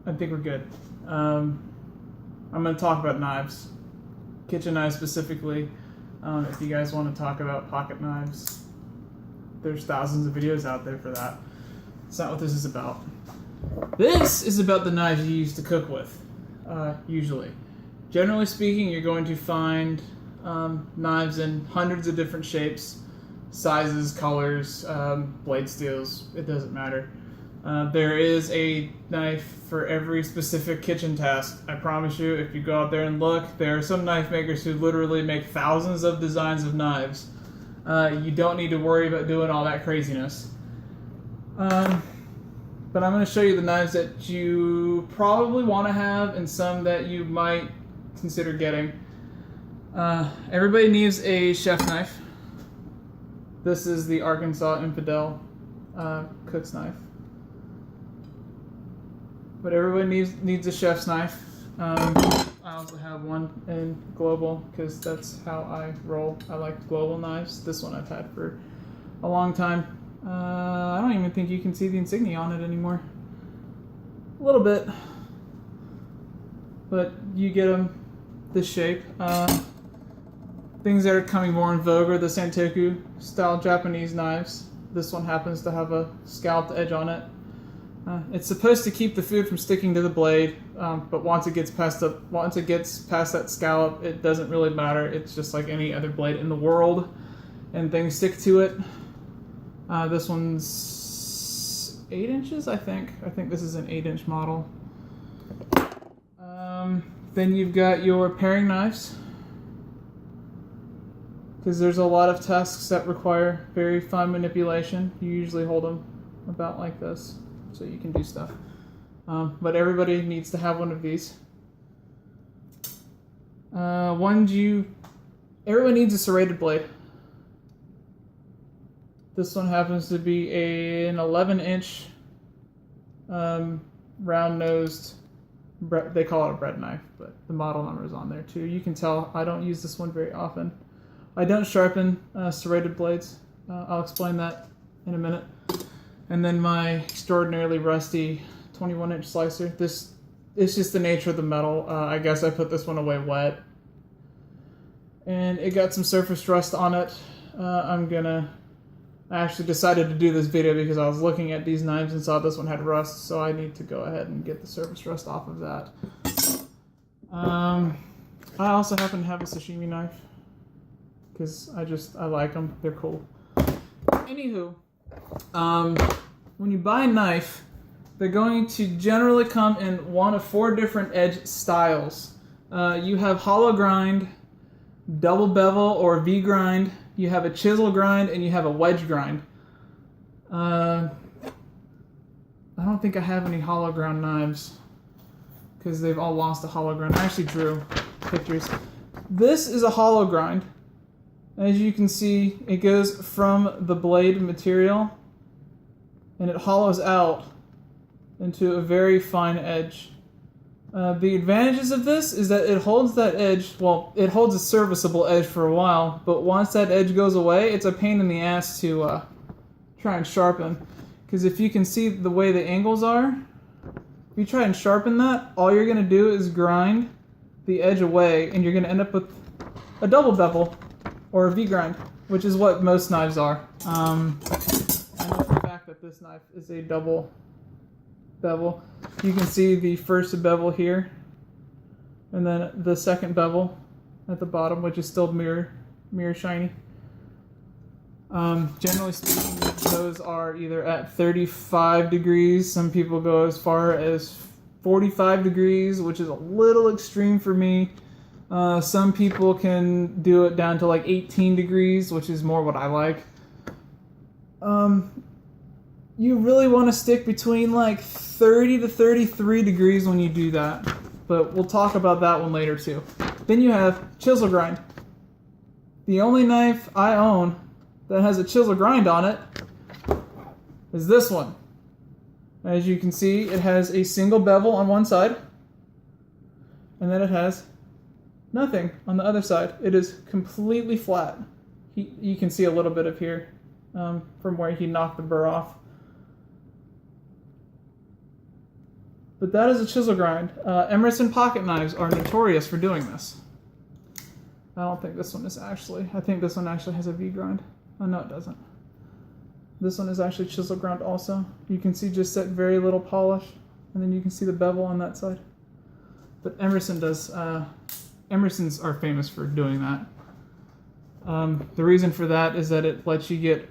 I think we're good. I'm going to talk about knives, kitchen knives specifically. If you guys want to talk about pocket knives, there's thousands of videos out there for that. It's not what this is about. This is about the knives you use to cook with, usually. Generally speaking, you're going to find knives in hundreds of different shapes, sizes, colors, blade steels, it doesn't matter. There is a knife for every specific kitchen task. I promise you, if you go out there and look, there are some knife makers who literally make thousands of designs of knives. You don't need to worry about doing all that craziness. But I'm going to show you the knives that you probably want to have and some that you might consider getting. Everybody needs a chef's knife. This is the Arkansas Infidel cook's knife. But everybody needs a chef's knife. I also have one in Global because that's how I roll. I like Global knives. This one I've had for a long time. I don't even think you can see the insignia on it anymore. A little bit. But you get them this shape. Things that are coming more in vogue are the Santoku style Japanese knives. This one happens to have a scalloped edge on it. It's supposed to keep the food from sticking to the blade, but once it gets past that scallop, it doesn't really matter. It's just like any other blade in the world, and things stick to it. This one's 8 inches, I think. I think this is an 8-inch model. Then you've got your paring knives, because there's a lot of tasks that require very fine manipulation. You usually hold them about like this, so you can do stuff. But everybody needs to have one of these. Everyone needs a serrated blade. This one happens to be an 11-inch round-nosed, they call it a bread knife, but the model number is on there too. You can tell I don't use this one very often. I don't sharpen serrated blades. I'll explain that in a minute. And then my extraordinarily rusty 21-inch slicer. This is just the nature of the metal. I guess I put this one away wet. And it got some surface rust on it. I actually decided to do this video because I was looking at these knives and saw this one had rust, so I need to go ahead and get the surface rust off of that. I also happen to have a sashimi knife because I like them. They're cool. Anywho, when you buy a knife, they're going to generally come in one of 4 different edge styles. You have hollow grind, double bevel or V grind, you have a chisel grind, and you have a wedge grind. I don't think I have any hollow ground knives because they've all lost a hollow grind. I actually drew pictures. This is a hollow grind. As you can see, it goes from the blade material and it hollows out into a very fine edge. The advantages of this is that it holds that edge, well, it holds a serviceable edge for a while, but once that edge goes away, it's a pain in the ass to try and sharpen. Because if you can see the way the angles are, if you try and sharpen that, all you're going to do is grind the edge away, and you're going to end up with a double bevel or a V grind, which is what most knives are. I know for a fact that this knife is a double bevel. You can see the first bevel here, and then the second bevel at the bottom, which is still mirror shiny. Generally speaking, those are either at 35 degrees. Some people go as far as 45 degrees, which is a little extreme for me. Some people can do it down to like 18 degrees, which is more what I like. You really want to stick between like 30 to 33 degrees when you do that. But we'll talk about that one later too. Then you have chisel grind. The only knife I own that has a chisel grind on it is this one. As you can see, it has a single bevel on one side, and then it has nothing on the other side. It is completely flat. You can see a little bit of here from where he knocked the burr off. But that is a chisel grind. Emerson pocket knives are notorious for doing this. I don't think this one is actually. I think this one actually has a V grind. Oh, no, it doesn't. This one is actually chisel ground also. You can see just that very little polish, and then you can see the bevel on that side. But Emerson does. Emersons are famous for doing that. The reason for that is that it lets you get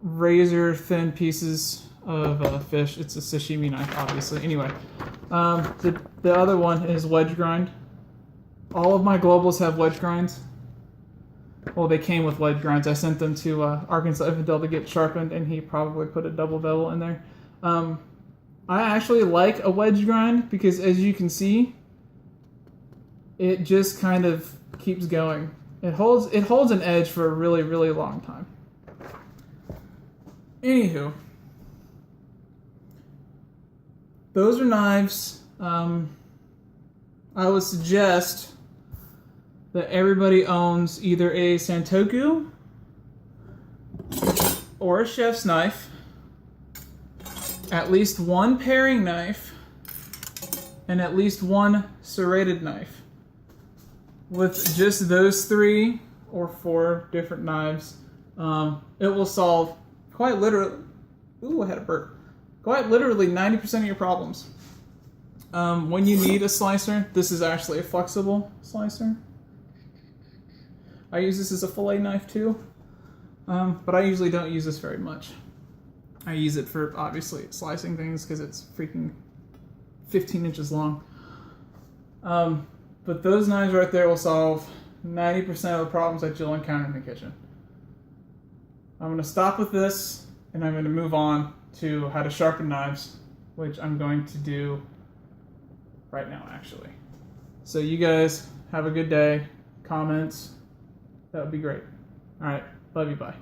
razor thin pieces of fish. It's a sashimi knife, obviously. Anyway, the other one is wedge grind. All of my globals have wedge grinds. Well, they came with wedge grinds. I sent them to Arkansas Infidel to get sharpened, and he probably put a double bevel in there. I actually like a wedge grind because, as you can see, it just kind of keeps going. It holds an edge for a really, really long time. Anywho, those are knives. I would suggest that everybody owns either a Santoku or a chef's knife, at least one paring knife, and at least one serrated knife. With just those 3 or 4 different knives, it will solve quite literally. Ooh, I had a burp. Quite literally 90% of your problems. When you need a slicer, this is actually a flexible slicer. I use this as a fillet knife too, but I usually don't use this very much. I use it for, obviously, slicing things because it's freaking 15 inches long. But those knives right there will solve 90% of the problems that you'll encounter in the kitchen. I'm going to stop with this, and I'm going to move on to how to sharpen knives, which I'm going to do right now, actually. So you guys have a good day. Comments, that would be great. All right, love you, bye.